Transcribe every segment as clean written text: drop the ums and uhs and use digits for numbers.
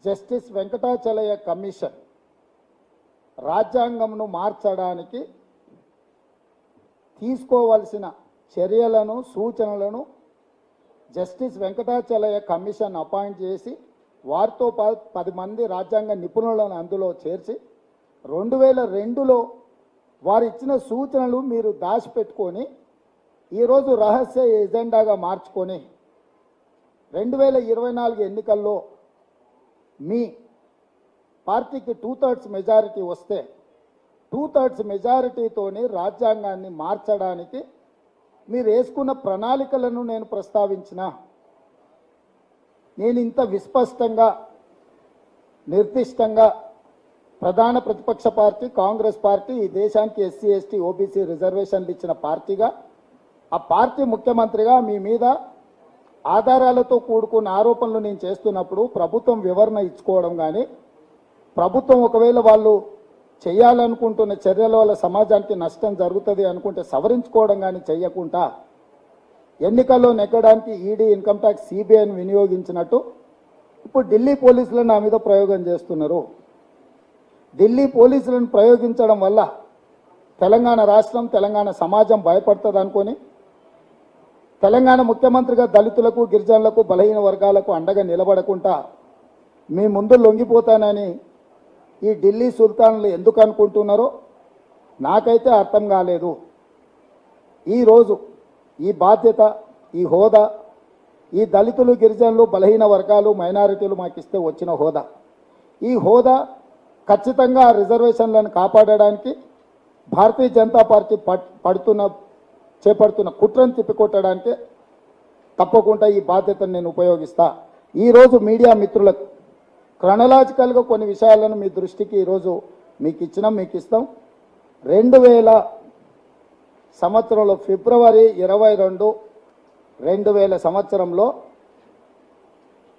Justice Venkatachaliah commission రాజ్యాంగంను మార్చడానికి తీసుకోవాల్సిన చర్యలను సూచనలను జస్టిస్ వెంకటాచలయ కమిషన్ అపాయింట్ చేసి వారితో 10 మంది రాజ్యాంగ నిపుణులను అందులో చేర్చి 2002లో వారు ఇచ్చిన సూచనలు మీరు దాచిపెట్టుకొని ఈరోజు రహస్య ఎజెండాగా మార్చుకొని 2024 ఎన్నికల్లో మీ పార్టీకి 2/3 మెజారిటీ వస్తే 2/3 మెజారిటీతోని రాజ్యాంగాన్ని మార్చడానికి మీరు వేసుకున్న ప్రణాళికలను నేను ప్రస్తావించిన నేను ఇంత విస్పష్టంగా నిర్దిష్టంగా ప్రధాన ప్రతిపక్ష పార్టీ కాంగ్రెస్ పార్టీ ఈ దేశానికి ఎస్సీ ఎస్టీ ఓబీసీ రిజర్వేషన్లు ఇచ్చిన పార్టీగా ఆ పార్టీ ముఖ్యమంత్రిగా మీ మీద ఆధారాలతో కూడుకున్న ఆరోపణలు నేను చేస్తున్నప్పుడు ప్రభుత్వం వివరణ ఇచ్చుకోవడం కానీ ప్రభుత్వం ఒకవేళ వాళ్ళు చేయాలనుకుంటున్న చర్యల వల్ల సమాజానికి నష్టం జరుగుతుంది అనుకుంటే సవరించుకోవడం కానీ చేయకుండా ఎన్నికల్లో నెగ్గడానికి ఈడీ ఇన్కమ్ ట్యాక్స్ సిబిఐని వినియోగించినట్టు ఇప్పుడు ఢిల్లీ పోలీసులను నా మీద ప్రయోగం చేస్తున్నారు. ఢిల్లీ పోలీసులను ప్రయోగించడం వల్ల తెలంగాణ రాష్ట్రం తెలంగాణ సమాజం భయపడుతుంది అనుకొని తెలంగాణ ముఖ్యమంత్రిగా దళితులకు గిరిజనులకు బలహీన వర్గాలకు అండగా నిలబడకుండా మీ ముందు లొంగిపోతానని ఈ ఢిల్లీ సుల్తాన్లు ఎందుకు అనుకుంటున్నారో నాకైతే అర్థం కాలేదు. ఈరోజు ఈ బాధ్యత ఈ హోదా ఈ దళితులు గిరిజనులు బలహీన వర్గాలు మైనారిటీలు మాకు ఇస్తే వచ్చిన హోదా ఈ హోదా ఖచ్చితంగా రిజర్వేషన్లను కాపాడడానికి భారతీయ జనతా పార్టీ చేపడుతున్న కుట్రను తిప్పికొట్టడానికి తప్పకుండా ఈ బాధ్యతను నేను ఉపయోగిస్తా. ఈరోజు మీడియా మిత్రులకు క్రొనలాజికల్గా కొన్ని విషయాలను మీ దృష్టికి ఈరోజు మీకు ఇస్తాం. 2000 సంవత్సరంలో ఫిబ్రవరి 22, 2000 సంవత్సరంలో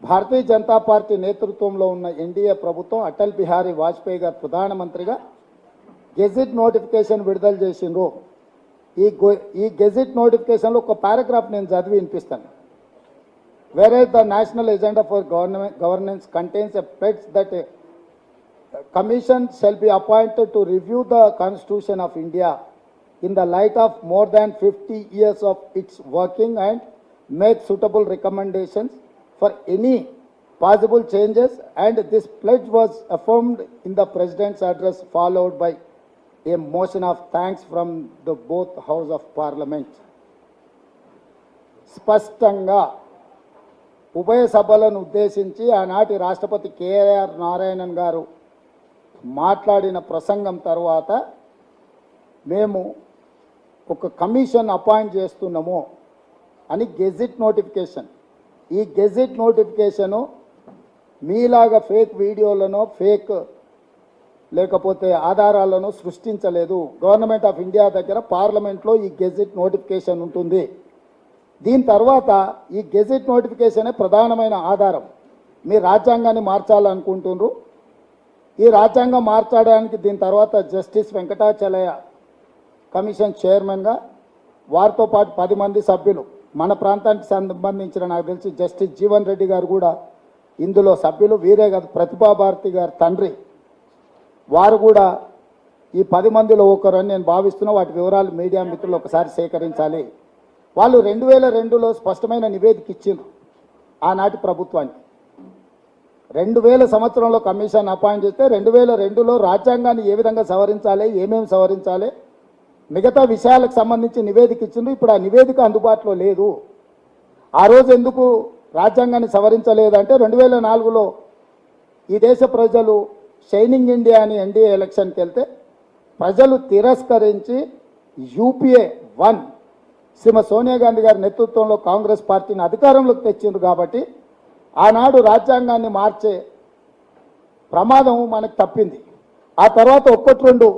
భారతీయ జనతా పార్టీ నేతృత్వంలో ఉన్న ఎన్డీఏ ప్రభుత్వం అటల్ బిహారీ వాజ్పేయి గారు ప్రధానమంత్రిగా గెజిట్ నోటిఫికేషన్ విడుదల చేసిండ్రు. ఈ గెజిట్ నోటిఫికేషన్లో ఒక పారాగ్రాఫ్ నేను చదివి వినిపిస్తాను. Whereas the National Agenda for Governance contains a pledge that a commission shall be appointed to review the Constitution of India in the light of more than 50 years of its working and make suitable recommendations for any possible changes, and this pledge was affirmed in the President's address followed by a motion of thanks from the both House of Parliament. స్పష్టంగా ఉభయ సభలను ఉద్దేశించి ఆనాటి రాష్ట్రపతి KR Narayanan గారు మాట్లాడిన ప్రసంగం తర్వాత మేము ఒక కమిషన్ అపాయింట్ చేస్తున్నాము అని గెజిట్ నోటిఫికేషన్ ఈ గెజిట్ నోటిఫికేషను మీలాగా ఫేక్ వీడియోలను ఫేక్ లేకపోతే ఆధారాలను సృష్టించలేదు. గవర్నమెంట్ ఆఫ్ ఇండియా దగ్గర పార్లమెంట్లో ఈ గెజిట్ నోటిఫికేషన్ ఉంటుంది. దీని తర్వాత ఈ గెజిట్ నోటిఫికేషనే ప్రధానమైన ఆధారం. మీ రాజ్యాంగాన్ని మార్చాలనుకుంటున్నారు. ఈ రాజ్యాంగం మార్చడానికి దీని తర్వాత జస్టిస్ వెంకటాచలయ కమిషన్ చైర్మన్గా వారితో పాటు 10 మంది సభ్యులు మన ప్రాంతానికి సంబంధించిన నాకు తెలిసి జస్టిస్ జీవన్ రెడ్డి గారు కూడా ఇందులో సభ్యులు. వీరే కాదు ప్రతిభా భారతి గారి తండ్రి వారు కూడా ఈ 10 మందిలో ఒకరని నేను భావిస్తున్నా. వాటి వివరాలు మీడియా మిత్రులు ఒకసారి సేకరించాలి. వాళ్ళు 2002లో స్పష్టమైన నివేదిక ఇచ్చిండ్రు ఆనాటి ప్రభుత్వానికి. 2000 సంవత్సరంలో కమిషన్ అపాయింట్ చేస్తే 2002లో రాజ్యాంగాన్ని ఏ విధంగా సవరించాలి, ఏమేమి సవరించాలి, మిగతా విషయాలకు సంబంధించి నివేదిక ఇచ్చిండ్రు. ఇప్పుడు ఆ నివేదిక అందుబాటులో లేదు. ఆ రోజు ఎందుకు రాజ్యాంగాన్ని సవరించలేదంటే 2004లో ఈ దేశ ప్రజలు షైనింగ్ ఇండియా అని ఎన్డీఏ ఎలక్షన్కి వెళ్తే ప్రజలు తిరస్కరించి యూపీఏ 1 శ్రీమతి సోనియా గాంధీ గారి నేతృత్వంలో కాంగ్రెస్ పార్టీని అధికారంలోకి తెచ్చిండ్రు. కాబట్టి ఆనాడు రాజ్యాంగాన్ని మార్చే ప్రమాదం మనకు తప్పింది. ఆ తర్వాత 1-2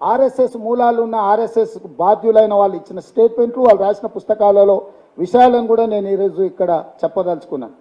ఆర్ఎస్ఎస్ మూలాలు ఉన్న ఆర్ఎస్ఎస్ బాధ్యులైన వాళ్ళు ఇచ్చిన స్టేట్మెంట్లు వాళ్ళు రాసిన పుస్తకాలలో విషయాలను కూడా నేను ఈరోజు ఇక్కడ చెప్పదలుచుకున్నాను.